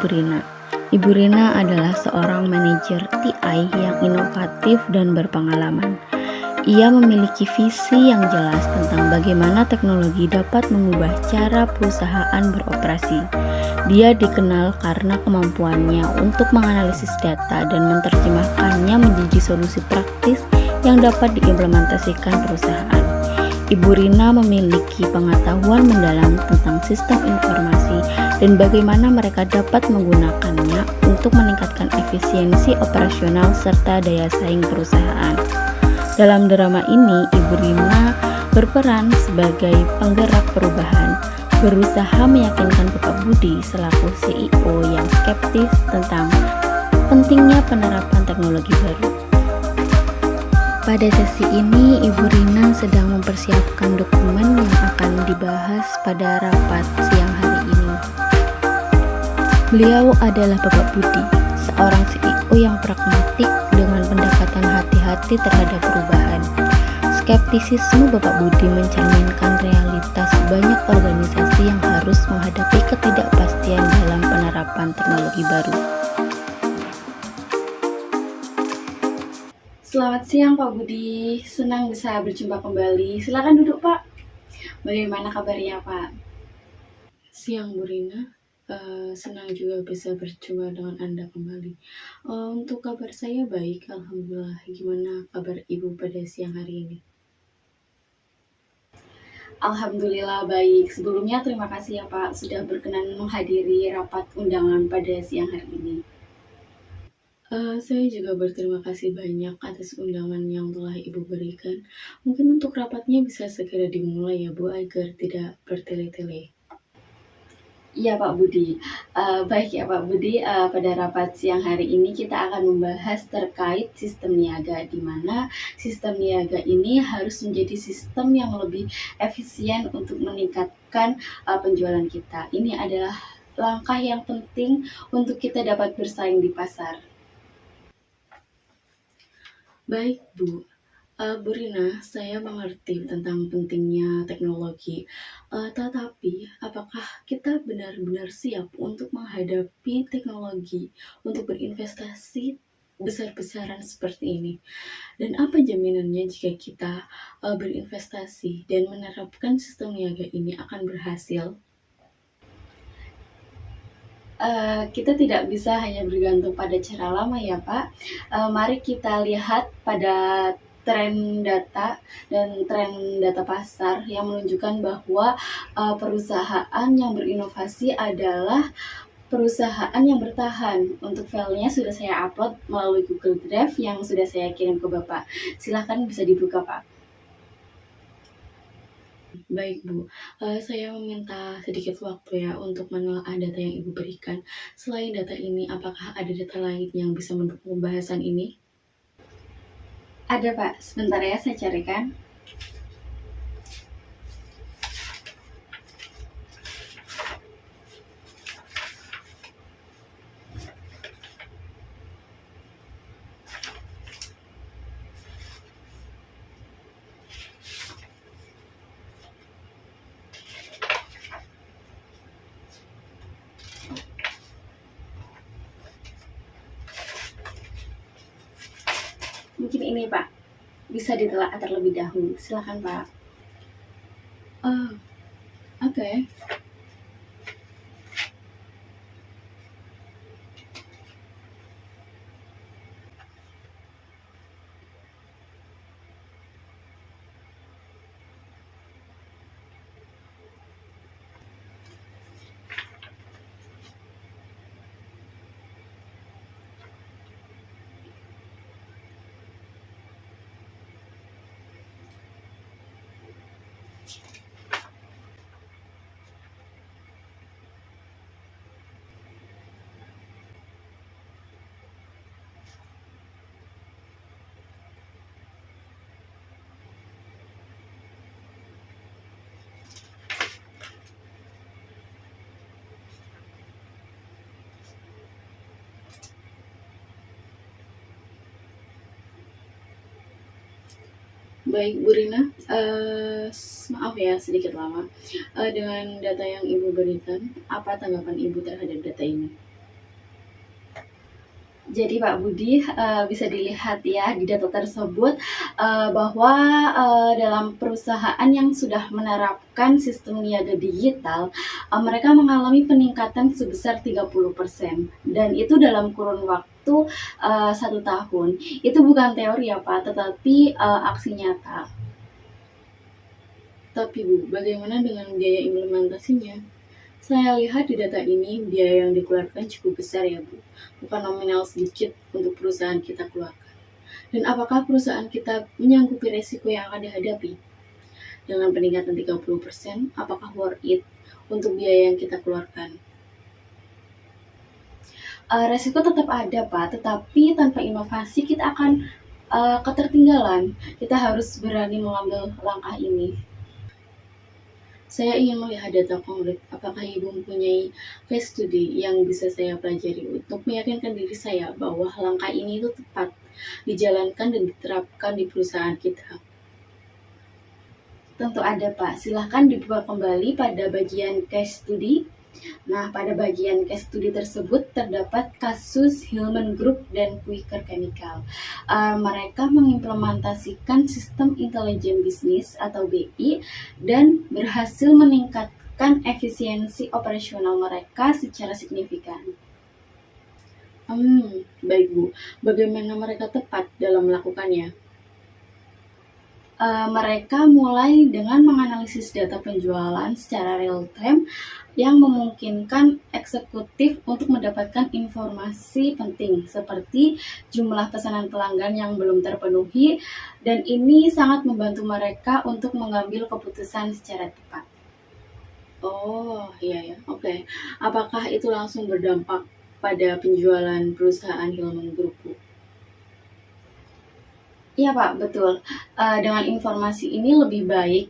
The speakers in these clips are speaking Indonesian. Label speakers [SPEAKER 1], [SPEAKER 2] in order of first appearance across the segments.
[SPEAKER 1] Ibu Rina. Ibu Rina adalah seorang manajer TI yang inovatif dan berpengalaman. Ia memiliki visi yang jelas tentang bagaimana teknologi dapat mengubah cara perusahaan beroperasi. Dia dikenal karena kemampuannya untuk menganalisis data dan menerjemahkannya menjadi solusi praktis yang dapat diimplementasikan perusahaan. Ibu Rina memiliki pengetahuan mendalam tentang sistem informasi dan bagaimana mereka dapat menggunakannya untuk meningkatkan efisiensi operasional serta daya saing perusahaan. Dalam drama ini, Ibu Rina berperan sebagai penggerak perubahan, berusaha meyakinkan Bapak Budi selaku CEO yang skeptis tentang pentingnya penerapan teknologi baru. Pada sesi ini, Ibu Rina sedang mempersiapkan dokumen yang akan dibahas pada rapat siang hari ini. Beliau adalah Bapak Budi, seorang CEO yang pragmatik dengan pendekatan hati-hati terhadap perubahan. Skeptisisme Bapak Budi mencerminkan realitas banyak organisasi yang harus menghadapi ketidakpastian dalam penerapan teknologi baru.
[SPEAKER 2] Selamat siang Pak Budi, senang bisa berjumpa kembali. Silakan duduk Pak. Bagaimana kabarnya Pak?
[SPEAKER 1] Siang Bu Rina, senang juga bisa berjumpa dengan Anda kembali. Untuk kabar saya baik, Alhamdulillah. Gimana kabar Ibu pada siang hari ini?
[SPEAKER 2] Alhamdulillah baik. Sebelumnya terima kasih ya Pak sudah berkenan menghadiri rapat undangan pada siang hari ini.
[SPEAKER 1] Saya juga berterima kasih banyak atas undangan yang telah Ibu berikan. Mungkin untuk rapatnya bisa segera dimulai ya Bu, agar tidak bertele-tele.
[SPEAKER 2] Iya Pak Budi, baik ya Pak Budi, pada rapat siang hari ini kita akan membahas terkait sistem niaga, di mana sistem niaga ini harus menjadi sistem yang lebih efisien untuk meningkatkan penjualan kita. Ini adalah langkah yang penting untuk kita dapat bersaing di pasar.
[SPEAKER 1] Baik Bu, Bu Rina, saya mengerti tentang pentingnya teknologi, tetapi apakah kita benar-benar siap untuk menghadapi teknologi, untuk berinvestasi besar-besaran seperti ini? Dan apa jaminannya jika kita berinvestasi dan menerapkan sistem niaga ini akan berhasil?
[SPEAKER 2] Kita tidak bisa hanya bergantung pada cara lama ya Pak. Mari kita lihat pada tren data pasar yang menunjukkan bahwa perusahaan yang berinovasi adalah perusahaan yang bertahan. Untuk filenya sudah saya upload melalui Google Drive yang sudah saya kirim ke Bapak. Silahkan bisa dibuka Pak.
[SPEAKER 1] Baik Bu, saya meminta sedikit waktu ya untuk menelaah data yang Ibu berikan. Selain data ini, apakah ada data lain yang bisa mendukung pembahasan ini?
[SPEAKER 2] Ada Pak, sebentar ya saya carikan. Mungkin ini Pak, bisa ditelaah terlebih dahulu. Silakan Pak.
[SPEAKER 1] Oke. Baik Bu Rina, maaf ya sedikit lama. Dengan data yang Ibu berikan, apa tanggapan Ibu terhadap data ini?
[SPEAKER 2] Jadi Pak Budi, bisa dilihat ya di data tersebut, bahwa, dalam perusahaan yang sudah menerapkan sistem niaga digital, mereka mengalami peningkatan sebesar 30% dan itu dalam kurun waktu, 1 tahun. Itu bukan teori ya Pak, tetapi, aksi nyata. Tapi Bu, bagaimana dengan biaya implementasinya? Saya lihat di data ini biaya yang dikeluarkan cukup besar ya Bu, bukan nominal sedikit untuk perusahaan kita keluarkan. Dan apakah perusahaan kita menyanggupi resiko yang akan dihadapi? Dengan peningkatan 30%, apakah worth it untuk biaya yang kita keluarkan? Resiko tetap ada Pak, tetapi tanpa inovasi kita akan ketertinggalan. Kita harus berani mengambil langkah ini. Saya ingin melihat data konkret. Apakah Ibu mempunyai case study yang bisa saya pelajari untuk meyakinkan diri saya bahwa langkah ini itu tepat dijalankan dan diterapkan di perusahaan kita? Tentu ada Pak, silahkan dibuka kembali pada bagian case study. Nah, pada bagian case study tersebut terdapat kasus Hillman Group dan Quaker Chemical. Mereka mengimplementasikan sistem intelijen bisnis atau BI dan berhasil meningkatkan efisiensi operasional mereka secara signifikan. Baik Bu, bagaimana mereka tepat dalam melakukannya? Mereka mulai dengan menganalisis data penjualan secara real time yang memungkinkan eksekutif untuk mendapatkan informasi penting seperti jumlah pesanan pelanggan yang belum terpenuhi, dan ini sangat membantu mereka untuk mengambil keputusan secara tepat. Oh, iya ya, oke. Apakah itu langsung berdampak pada penjualan perusahaan Hillman Group, Bu? Iya Pak, betul. Dengan informasi ini lebih baik,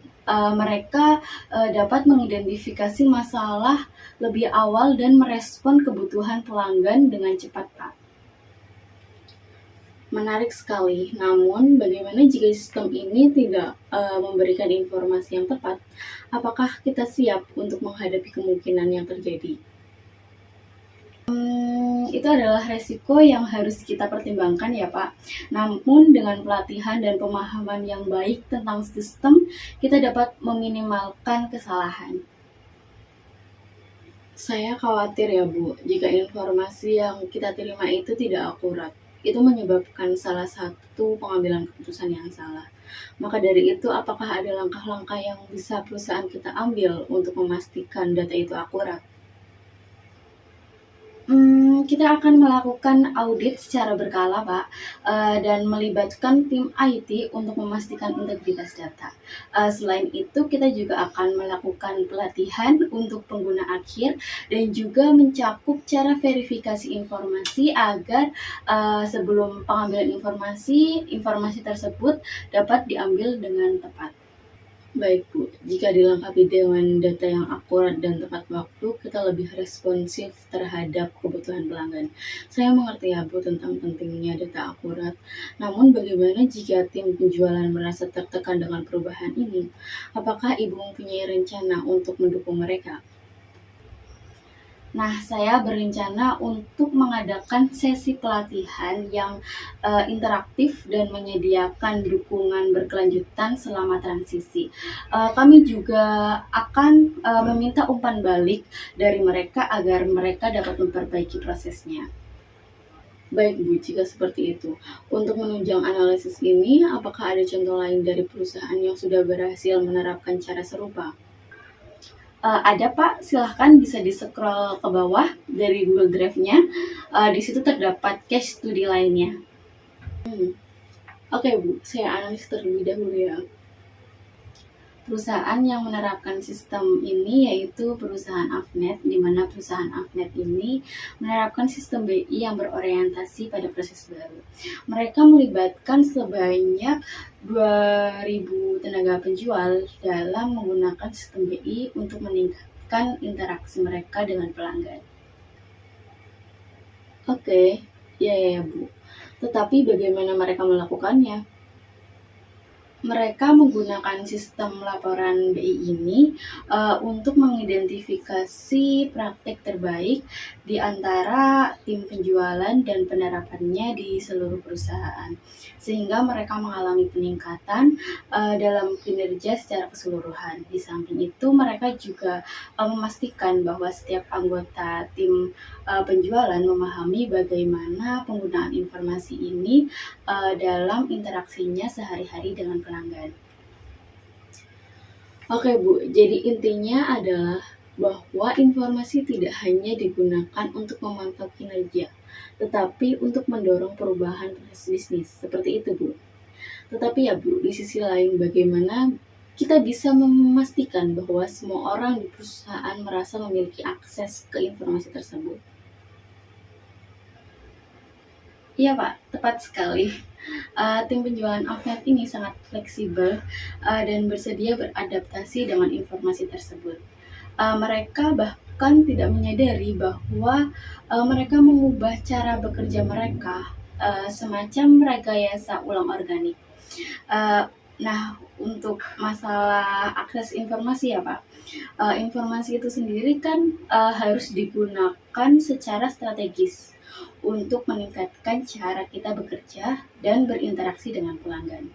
[SPEAKER 2] mereka, dapat mengidentifikasi masalah lebih awal dan merespon kebutuhan pelanggan dengan cepat, Pak. Menarik sekali, namun bagaimana jika sistem ini tidak, memberikan informasi yang tepat? Apakah kita siap untuk menghadapi kemungkinan yang terjadi? Itu adalah resiko yang harus kita pertimbangkan ya Pak. Namun dengan pelatihan dan pemahaman yang baik tentang sistem, kita dapat meminimalkan kesalahan. Saya khawatir ya Bu, jika informasi yang kita terima itu tidak akurat. Itu menyebabkan salah satu pengambilan keputusan yang salah. Maka dari itu, apakah ada langkah-langkah yang bisa perusahaan kita ambil untuk memastikan data itu akurat? Kita akan melakukan audit secara berkala, Pak, dan melibatkan tim IT untuk memastikan integritas data. Selain itu, kita juga akan melakukan pelatihan untuk pengguna akhir dan juga mencakup cara verifikasi informasi agar sebelum pengambilan informasi tersebut dapat diambil dengan tepat. Baik Bu, jika dilengkapi dengan data yang akurat dan tepat waktu, kita lebih responsif terhadap kebutuhan pelanggan. Saya mengerti ya Bu tentang pentingnya data akurat. Namun bagaimana jika tim penjualan merasa tertekan dengan perubahan ini? Apakah Ibu mempunyai rencana untuk mendukung mereka? Nah, saya berencana untuk mengadakan sesi pelatihan yang interaktif dan menyediakan dukungan berkelanjutan selama transisi. Kami juga akan meminta umpan balik dari mereka agar mereka dapat memperbaiki prosesnya. Baik Bu, jika seperti itu. Untuk menunjang analisis ini, apakah ada contoh lain dari perusahaan yang sudah berhasil menerapkan cara serupa? Ada Pak, silahkan bisa di-scroll ke bawah dari Google Drive-nya. Di situ terdapat case study lainnya. Oke Bu, saya analis terlebih dahulu ya. Perusahaan yang menerapkan sistem ini yaitu perusahaan Avnet, di mana perusahaan Avnet ini menerapkan sistem BI yang berorientasi pada proses baru. Mereka melibatkan sebanyak 2.000 tenaga penjual dalam menggunakan sistem BI untuk meningkatkan interaksi mereka dengan pelanggan. Oke, ya Bu. Tetapi bagaimana mereka melakukannya? Mereka menggunakan sistem laporan BI ini untuk mengidentifikasi praktik terbaik di antara tim penjualan dan penerapannya di seluruh perusahaan, sehingga mereka mengalami peningkatan dalam kinerja secara keseluruhan. Di samping itu, mereka juga memastikan bahwa setiap anggota tim penjualan memahami bagaimana penggunaan informasi ini dalam interaksinya sehari-hari dengan pelanggan. Oke Bu, jadi intinya adalah bahwa informasi tidak hanya digunakan untuk memantau kinerja, tetapi untuk mendorong perubahan proses bisnis. Seperti itu Bu. Tetapi ya Bu, di sisi lain bagaimana kita bisa memastikan bahwa semua orang di perusahaan merasa memiliki akses ke informasi tersebut? Iya Pak, tepat sekali. Tim penjualan outlet ini sangat fleksibel dan bersedia beradaptasi dengan informasi tersebut. Mereka bahkan tidak menyadari bahwa mereka mengubah cara bekerja mereka, semacam rekayasa ulang organik. Uh, nah, untuk masalah akses informasi ya Pak, informasi itu sendiri kan harus digunakan secara strategis untuk meningkatkan cara kita bekerja dan berinteraksi dengan pelanggan.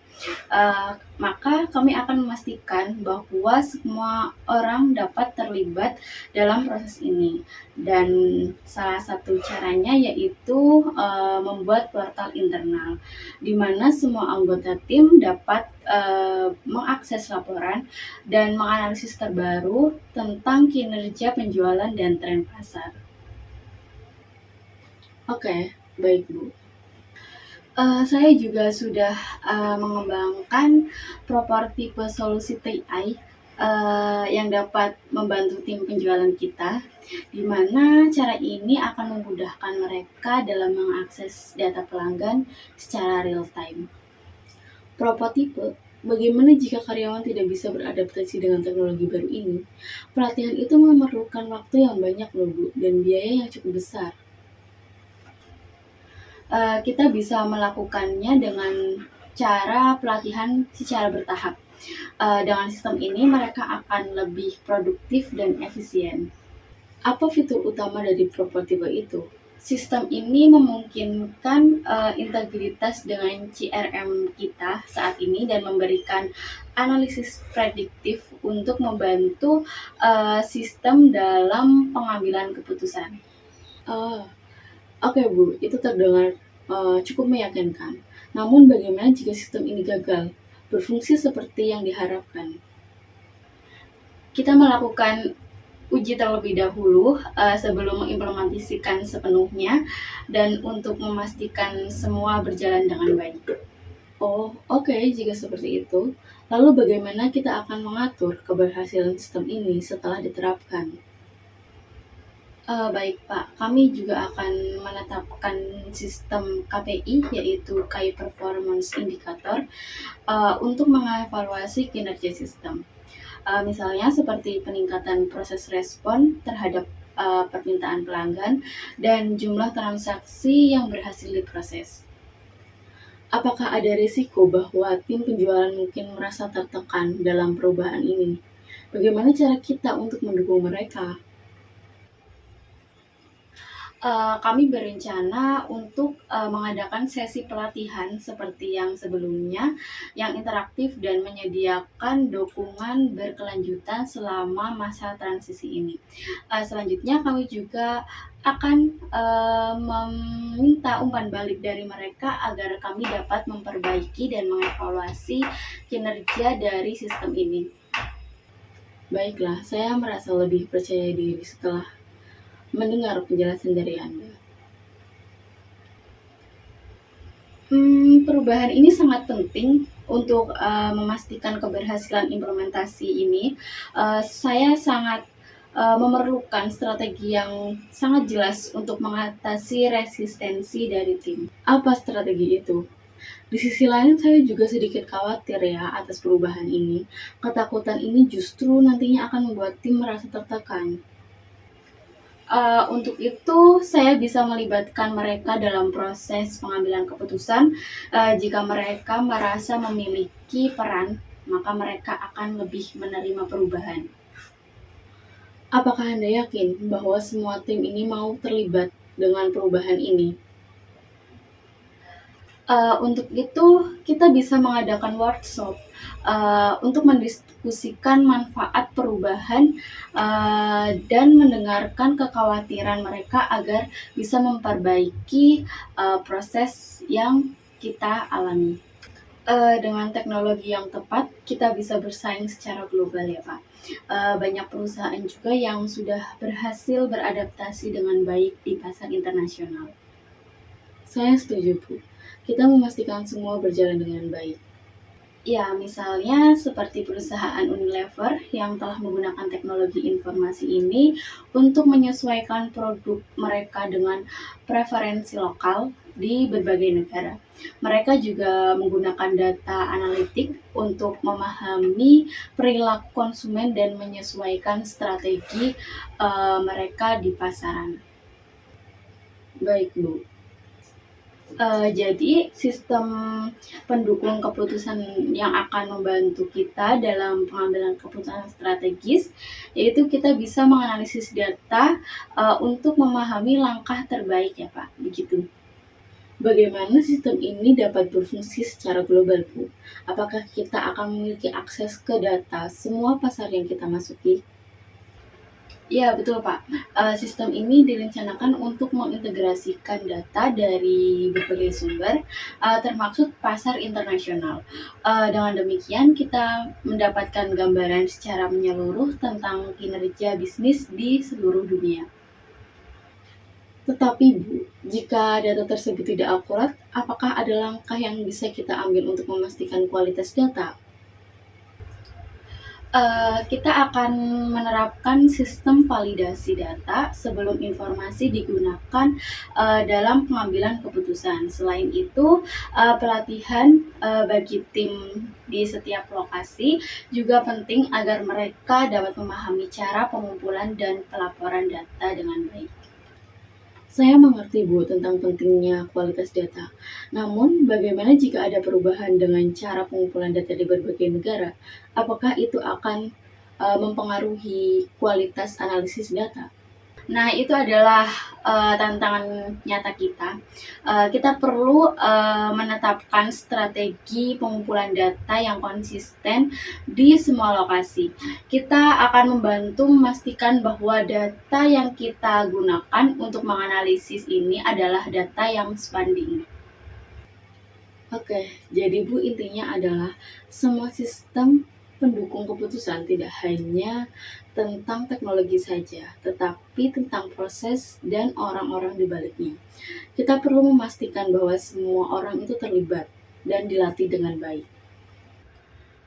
[SPEAKER 2] Maka kami akan memastikan bahwa semua orang dapat terlibat dalam proses ini. Dan salah satu caranya yaitu membuat portal internal, di mana semua anggota tim dapat mengakses laporan dan menganalisis terbaru tentang kinerja penjualan dan tren pasar. Oke, baik Bu. Saya juga sudah mengembangkan tipe solusi TI yang dapat membantu tim penjualan kita, di mana cara ini akan memudahkan mereka dalam mengakses data pelanggan secara real time. Propotipe, bagaimana jika karyawan tidak bisa beradaptasi dengan teknologi baru ini? Pelatihan itu memerlukan waktu yang banyak loh Bu, dan biaya yang cukup besar. Kita bisa melakukannya dengan cara pelatihan secara bertahap. Dengan sistem ini mereka akan lebih produktif dan efisien. Apa fitur utama dari Propertiba itu? Sistem ini memungkinkan integritas dengan CRM kita saat ini dan memberikan analisis prediktif untuk membantu sistem dalam pengambilan keputusan. Oh, oke Bu, itu terdengar cukup meyakinkan. Namun bagaimana jika sistem ini gagal berfungsi seperti yang diharapkan? Kita melakukan uji terlebih dahulu sebelum mengimplementasikan sepenuhnya dan untuk memastikan semua berjalan dengan baik. Oh, oke, jika seperti itu. Lalu bagaimana kita akan mengatur keberhasilan sistem ini setelah diterapkan? Baik Pak, kami juga akan menetapkan sistem KPI yaitu Key Performance Indicator untuk mengevaluasi kinerja sistem. Misalnya seperti peningkatan proses respon terhadap permintaan pelanggan dan jumlah transaksi yang berhasil diproses. Apakah ada risiko bahwa tim penjualan mungkin merasa tertekan dalam perubahan ini? Bagaimana cara kita untuk mendukung mereka? Kami berencana untuk mengadakan sesi pelatihan seperti yang sebelumnya, yang interaktif dan menyediakan dukungan berkelanjutan selama masa transisi ini. Selanjutnya kami juga akan meminta umpan balik dari mereka agar kami dapat memperbaiki dan mengevaluasi kinerja dari sistem ini. Baiklah, saya merasa lebih percaya diri setelah mendengar penjelasan dari Anda. Perubahan ini sangat penting untuk memastikan keberhasilan implementasi ini. Saya sangat memerlukan strategi yang sangat jelas untuk mengatasi resistensi dari tim. Apa strategi itu? Di sisi lain, saya juga sedikit khawatir ya atas perubahan ini. Ketakutan ini justru nantinya akan membuat tim merasa tertekan. Untuk itu saya bisa melibatkan mereka dalam proses pengambilan keputusan. Jika mereka merasa memiliki peran, maka mereka akan lebih menerima perubahan. Apakah Anda yakin bahwa semua tim ini mau terlibat dengan perubahan ini? Untuk itu kita bisa mengadakan workshop untuk mendiskusikan manfaat perubahan dan mendengarkan kekhawatiran mereka agar bisa memperbaiki proses yang kita alami. Dengan teknologi yang tepat, kita bisa bersaing secara global ya Pak. Banyak perusahaan juga yang sudah berhasil beradaptasi dengan baik di pasar internasional. Saya setuju Bu, kita memastikan semua berjalan dengan baik. Ya, misalnya seperti perusahaan Unilever yang telah menggunakan teknologi informasi ini untuk menyesuaikan produk mereka dengan preferensi lokal di berbagai negara. Mereka juga menggunakan data analitik untuk memahami perilaku konsumen dan menyesuaikan strategi mereka di pasaran. Baik, Bu. Jadi sistem pendukung keputusan yang akan membantu kita dalam pengambilan keputusan strategis, yaitu kita bisa menganalisis data untuk memahami langkah terbaik ya Pak, begitu. Bagaimana sistem ini dapat berfungsi secara global Bu? Apakah kita akan memiliki akses ke data semua pasar yang kita masuki? Ya, betul Pak. Sistem ini direncanakan untuk mengintegrasikan data dari berbagai sumber, termasuk pasar internasional. Dengan demikian, kita mendapatkan gambaran secara menyeluruh tentang kinerja bisnis di seluruh dunia. Tetapi Bu, jika data tersebut tidak akurat, apakah ada langkah yang bisa kita ambil untuk memastikan kualitas data? Kita akan menerapkan sistem validasi data sebelum informasi digunakan dalam pengambilan keputusan. Selain itu, pelatihan bagi tim di setiap lokasi juga penting agar mereka dapat memahami cara pengumpulan dan pelaporan data dengan baik. Saya mengerti Bu tentang pentingnya kualitas data. Namun, bagaimana jika ada perubahan dengan cara pengumpulan data di berbagai negara? Apakah itu akan mempengaruhi kualitas analisis data? Nah, itu adalah tantangan nyata kita. Kita perlu menetapkan strategi pengumpulan data yang konsisten di semua lokasi. Kita akan membantu memastikan bahwa data yang kita gunakan untuk menganalisis ini adalah data yang sebanding. Oke, jadi Bu, intinya adalah semua sistem pendukung keputusan tidak hanya tentang teknologi saja, tetapi tentang proses dan orang-orang di baliknya. Kita perlu memastikan bahwa semua orang itu terlibat dan dilatih dengan baik.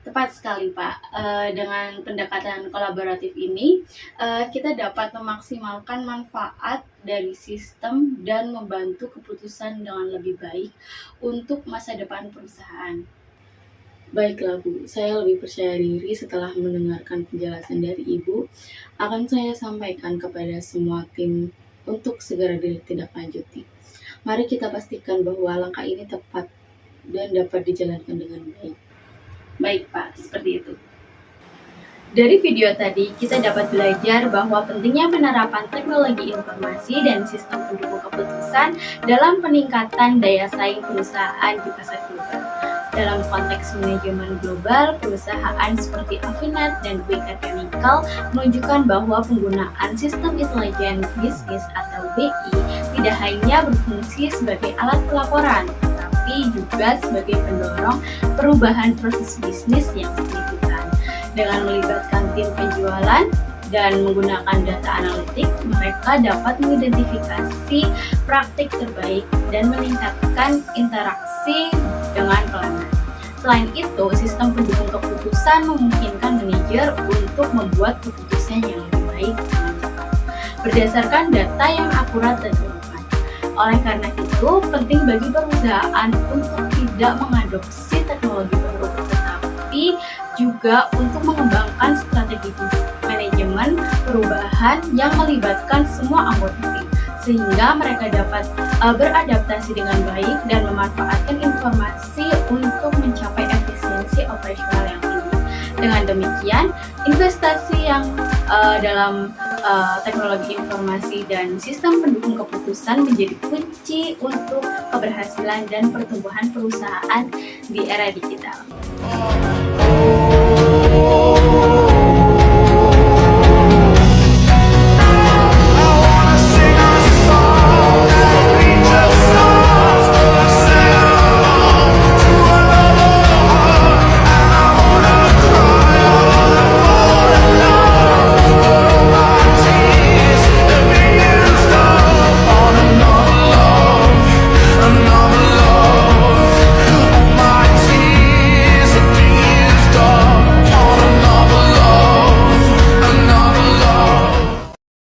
[SPEAKER 2] Tepat sekali Pak, dengan pendekatan kolaboratif ini, kita dapat memaksimalkan manfaat dari sistem dan membantu keputusan dengan lebih baik untuk masa depan perusahaan. Baiklah Bu, saya lebih percaya diri setelah mendengarkan penjelasan dari Ibu. Akan saya sampaikan kepada semua tim untuk segera ditindaklanjuti. Mari kita pastikan bahwa langkah ini tepat dan dapat dijalankan dengan baik. Baik Pak, seperti itu. Dari video tadi, kita dapat belajar bahwa pentingnya penerapan teknologi informasi dan sistem pendukung keputusan dalam peningkatan daya saing perusahaan di pasar global. Dalam konteks manajemen global, perusahaan seperti Avinet dan Baker Chemical menunjukkan bahwa penggunaan sistem intelijen bisnis atau BI tidak hanya berfungsi sebagai alat pelaporan, tetapi juga sebagai pendorong perubahan proses bisnis yang signifikan. Dengan melibatkan tim penjualan dan menggunakan data analitik, mereka dapat mengidentifikasi praktik terbaik dan meningkatkan interaksi dengan pelanggan. Selain itu, sistem pendukung keputusan memungkinkan manajer untuk membuat keputusan yang lebih baik dengan cepat, berdasarkan data yang akurat dan relevan. Oleh karena itu, penting bagi perusahaan untuk tidak mengadopsi teknologi baru, tetapi juga untuk mengembangkan strategi manajemen manajemen perubahan yang melibatkan semua anggota tim, sehingga mereka dapat beradaptasi dengan baik dan memanfaatkan informasi untuk mencapai efisiensi operasional yang tinggi. Dengan demikian, investasi yang dalam teknologi informasi dan sistem pendukung keputusan menjadi kunci untuk keberhasilan dan pertumbuhan perusahaan di era digital.